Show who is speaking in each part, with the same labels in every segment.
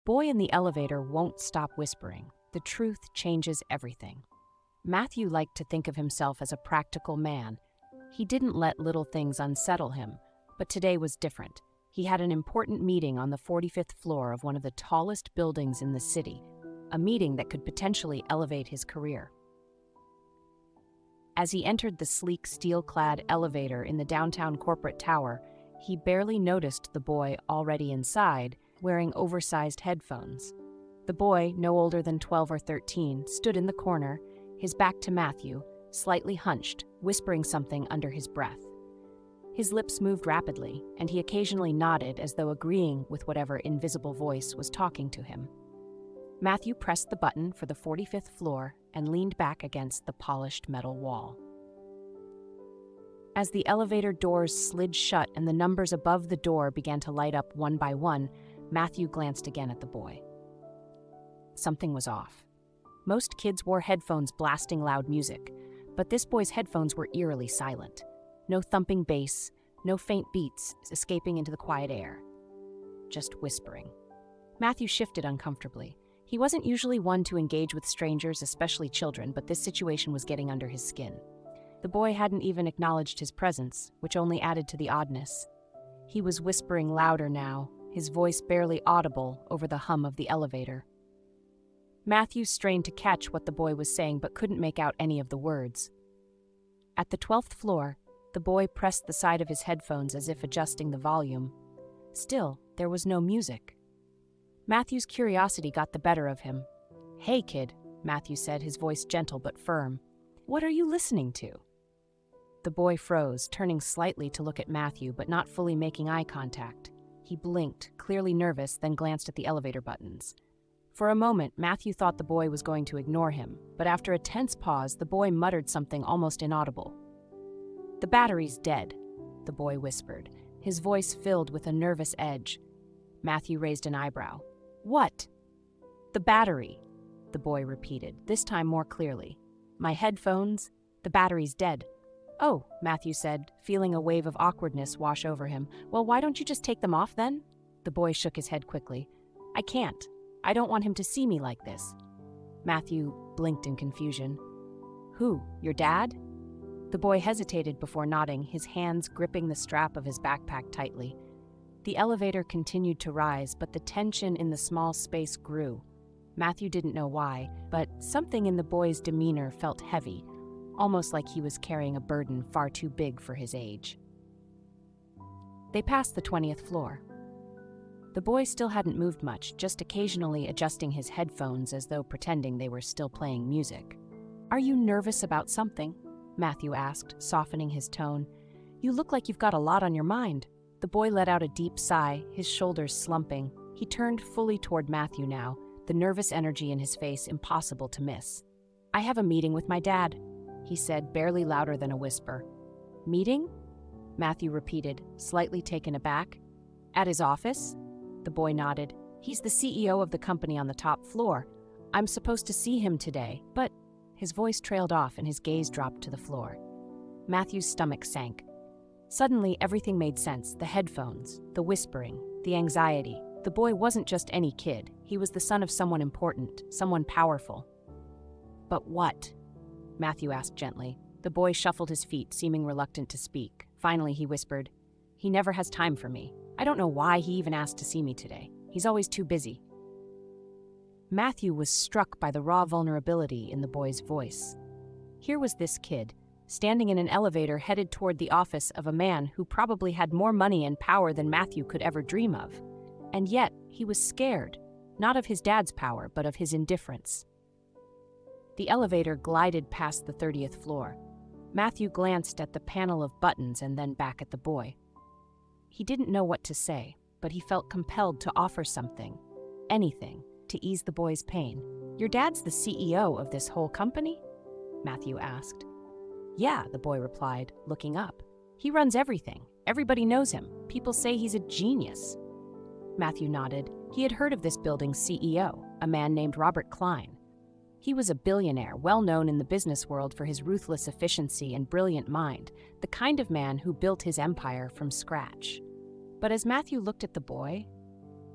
Speaker 1: boy in the elevator won't stop whispering. The truth changes everything. Matthew liked to think of himself as a practical man. He didn't let little things unsettle him, but today was different. He had an important meeting on the 45th floor of one of the tallest buildings in the city, a meeting that could potentially elevate his career. As he entered the sleek steel-clad elevator in the downtown corporate tower, he barely noticed the boy already inside, wearing oversized headphones. The boy, no older than 12 or 13, stood in the corner, his back to Matthew, slightly hunched, whispering something under his breath. His lips moved rapidly, and he occasionally nodded as though agreeing with whatever invisible voice was talking to him. Matthew pressed the button for the 45th floor and leaned back against the polished metal wall. As the elevator doors slid shut and the numbers above the door began to light up one by one, Matthew glanced again at the boy. Something was off. Most kids wore headphones blasting loud music, but this boy's headphones were eerily silent. No thumping bass, no faint beats escaping into the quiet air. Just whispering. Matthew shifted uncomfortably. He wasn't usually one to engage with strangers, especially children, but this situation was getting under his skin. The boy hadn't even acknowledged his presence, which only added to the oddness. He was whispering louder now, his voice barely audible over the hum of the elevator. Matthew strained to catch what the boy was saying but couldn't make out any of the words. At the 12th floor, the boy pressed the side of his headphones as if adjusting the volume. Still, there was no music. Matthew's curiosity got the better of him. "Hey, kid," Matthew said, his voice gentle but firm. "What are you listening to?" The boy froze, turning slightly to look at Matthew but not fully making eye contact. He blinked, clearly nervous, then glanced at the elevator buttons. For a moment, Matthew thought the boy was going to ignore him, but after a tense pause, the boy muttered something almost inaudible. "The battery's dead," the boy whispered, his voice filled with a nervous edge. Matthew raised an eyebrow. "What?" "The battery," the boy repeated, this time more clearly. "My headphones, the battery's dead." "Oh," Matthew said, feeling a wave of awkwardness wash over him. "Well, why don't you just take them off then?" The boy shook his head quickly. "I can't. I don't want him to see me like this." Matthew blinked in confusion. "Who, your dad?" The boy hesitated before nodding, his hands gripping the strap of his backpack tightly. The elevator continued to rise, but the tension in the small space grew. Matthew didn't know why, but something in the boy's demeanor felt heavy, almost like he was carrying a burden far too big for his age. They passed the 20th floor. The boy still hadn't moved much, just occasionally adjusting his headphones as though pretending they were still playing music. "Are you nervous about something?" Matthew asked, softening his tone. "You look like you've got a lot on your mind." The boy let out a deep sigh, his shoulders slumping. He turned fully toward Matthew now, the nervous energy in his face impossible to miss. "I have a meeting with my dad," he said, barely louder than a whisper. "Meeting?" Matthew repeated, slightly taken aback. "At his office?" The boy nodded. "He's the CEO of the company on the top floor. I'm supposed to see him today, but—" His voice trailed off and his gaze dropped to the floor. Matthew's stomach sank. Suddenly, everything made sense. The headphones, the whispering, the anxiety. The boy wasn't just any kid. He was the son of someone important, someone powerful. "But what?" Matthew asked gently. The boy shuffled his feet, seeming reluctant to speak. Finally, he whispered, "He never has time for me. I don't know why he even asked to see me today. He's always too busy." Matthew was struck by the raw vulnerability in the boy's voice. Here was this kid, standing in an elevator headed toward the office of a man who probably had more money and power than Matthew could ever dream of. And yet, he was scared, not of his dad's power, but of his indifference. The elevator glided past the 30th floor. Matthew glanced at the panel of buttons and then back at the boy. He didn't know what to say, but he felt compelled to offer something, anything, to ease the boy's pain. "Your dad's the CEO of this whole company?" Matthew asked. "Yeah," the boy replied, looking up. "He runs everything. Everybody knows him. People say he's a genius." Matthew nodded. He had heard of this building's CEO, a man named Robert Cline. He was a billionaire, well known in the business world for his ruthless efficiency and brilliant mind, the kind of man who built his empire from scratch. But as Matthew looked at the boy,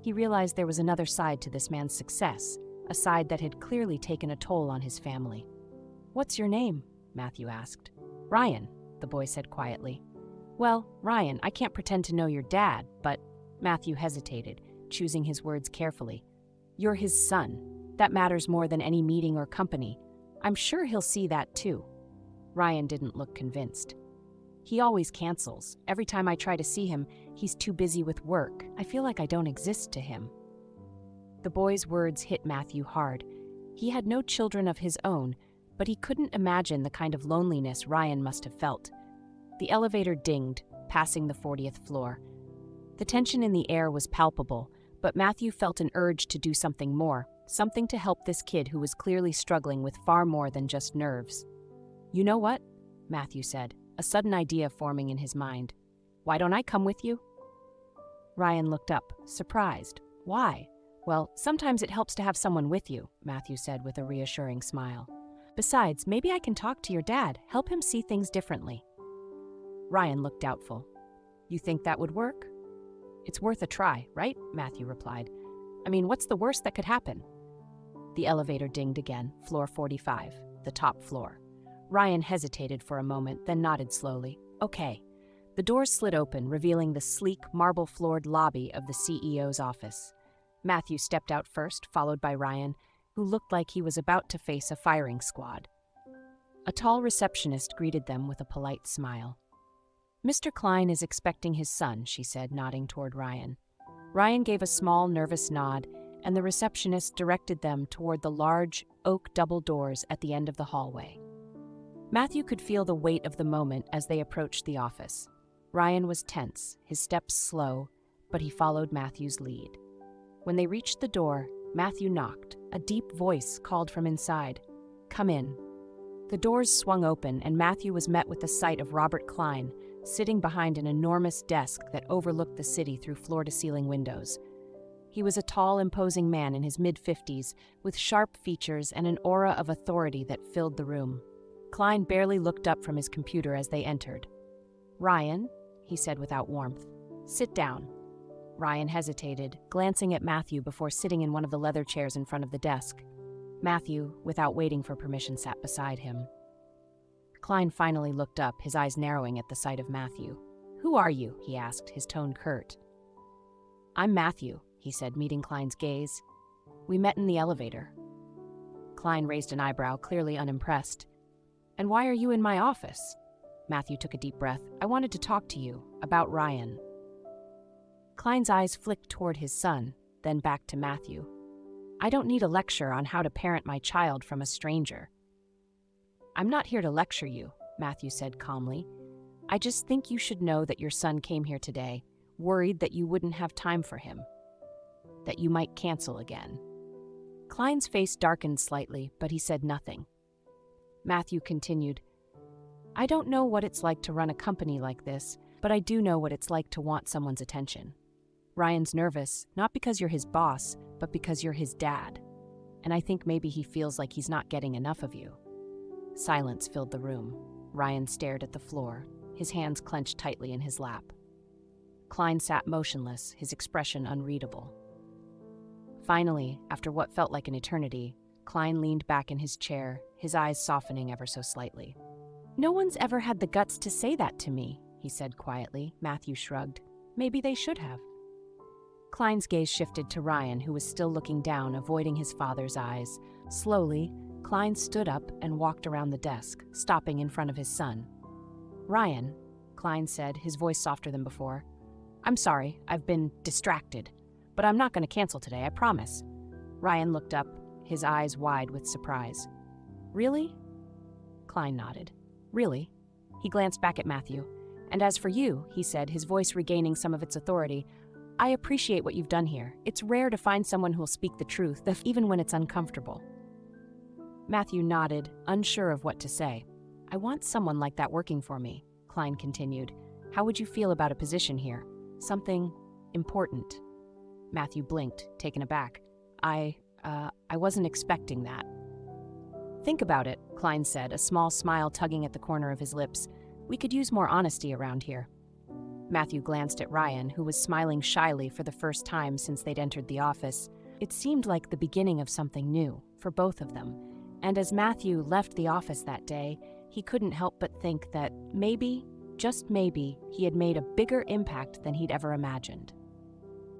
Speaker 1: He realized there was another side to this man's success, a side that had clearly taken a toll on his family. "What's your name?" Matthew asked. "Ryan," the boy said quietly. "Well, Ryan, I can't pretend to know your dad, but—" Matthew hesitated, choosing his words carefully. "You're his son. That matters more than any meeting or company. I'm sure he'll see that too." Ryan didn't look convinced. "He always cancels. Every time I try to see him, he's too busy with work. I feel like I don't exist to him." The boy's words hit Matthew hard. He had no children of his own, but he couldn't imagine the kind of loneliness Ryan must have felt. The elevator dinged, passing the 40th floor. The tension in the air was palpable, but Matthew felt an urge to do something more, something to help this kid who was clearly struggling with far more than just nerves. "You know what?" Matthew said, a sudden idea forming in his mind. "Why don't I come with you?" Ryan looked up, surprised. "Why?" "Well, sometimes it helps to have someone with you," Matthew said with a reassuring smile. "Besides, maybe I can talk to your dad, help him see things differently." Ryan looked doubtful. "You think that would work?" "It's worth a try, right?" Matthew replied. "I mean, what's the worst that could happen?" The elevator dinged again, floor 45, the top floor. Ryan hesitated for a moment, then nodded slowly. "Okay." The doors slid open, revealing the sleek, marble-floored lobby of the CEO's office. Matthew stepped out first, followed by Ryan, who looked like he was about to face a firing squad. A tall receptionist greeted them with a polite smile. "Mr. Cline is expecting his son," she said, nodding toward Ryan. Ryan gave a small, nervous nod, and the receptionist directed them toward the large, oak double doors at the end of the hallway. Matthew could feel the weight of the moment as they approached the office. Ryan was tense, his steps slow, but he followed Matthew's lead. When they reached the door, Matthew knocked. A deep voice called from inside, "Come in." The doors swung open, and Matthew was met with the sight of Robert Cline, sitting behind an enormous desk that overlooked the city through floor-to-ceiling windows. He was a tall, imposing man in his mid-50s, with sharp features and an aura of authority that filled the room. Cline barely looked up from his computer as they entered. "Ryan," he said without warmth, "sit down." Ryan hesitated, glancing at Matthew before sitting in one of the leather chairs in front of the desk. Matthew, without waiting for permission, sat beside him. Cline finally looked up, his eyes narrowing at the sight of Matthew. "Who are you?" he asked, his tone curt. "I'm Matthew," he said, meeting Cline's gaze. "We met in the elevator." Cline raised an eyebrow, clearly unimpressed. "And why are you in my office?" Matthew took a deep breath. "I wanted to talk to you about Ryan." Cline's eyes flicked toward his son, then back to Matthew. "I don't need a lecture on how to parent my child from a stranger." "I'm not here to lecture you," Matthew said calmly. "I just think you should know that your son came here today, worried that you wouldn't have time for him, that you might cancel again." Cline's face darkened slightly, but he said nothing. Matthew continued, "I don't know what it's like to run a company like this, but I do know what it's like to want someone's attention. Ryan's nervous, not because you're his boss, but because you're his dad. And I think maybe he feels like he's not getting enough of you." Silence filled the room. Ryan stared at the floor, his hands clenched tightly in his lap. Cline sat motionless, his expression unreadable. Finally, after what felt like an eternity, Cline leaned back in his chair, his eyes softening ever so slightly. "No one's ever had the guts to say that to me," he said quietly. Matthew shrugged. "Maybe they should have." Cline's gaze shifted to Ryan, who was still looking down, avoiding his father's eyes. Slowly, Cline stood up and walked around the desk, stopping in front of his son. "Ryan," Cline said, his voice softer than before, "I'm sorry, I've been distracted, but I'm not going to cancel today, I promise." Ryan looked up, his eyes wide with surprise. "Really?" Cline nodded. "Really?" He glanced back at Matthew. "And as for you," he said, his voice regaining some of its authority, "I appreciate what you've done here. It's rare to find someone who'll speak the truth, even when it's uncomfortable." Matthew nodded, unsure of what to say. "I want someone like that working for me," Cline continued. "How would you feel about a position here? Something important." Matthew blinked, taken aback. I wasn't expecting that." "Think about it," Cline said, a small smile tugging at the corner of his lips. "We could use more honesty around here." Matthew glanced at Ryan, who was smiling shyly for the first time since they'd entered the office. It seemed like the beginning of something new for both of them, and as Matthew left the office that day, he couldn't help but think that maybe, just maybe, he had made a bigger impact than he'd ever imagined.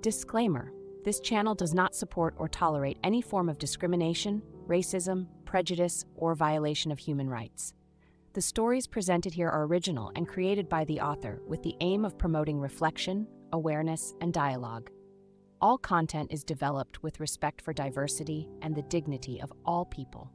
Speaker 1: Disclaimer: this channel does not support or tolerate any form of discrimination, racism, prejudice, or violation of human rights. The stories presented here are original and created by the author with the aim of promoting reflection, awareness, and dialogue. All content is developed with respect for diversity and the dignity of all people.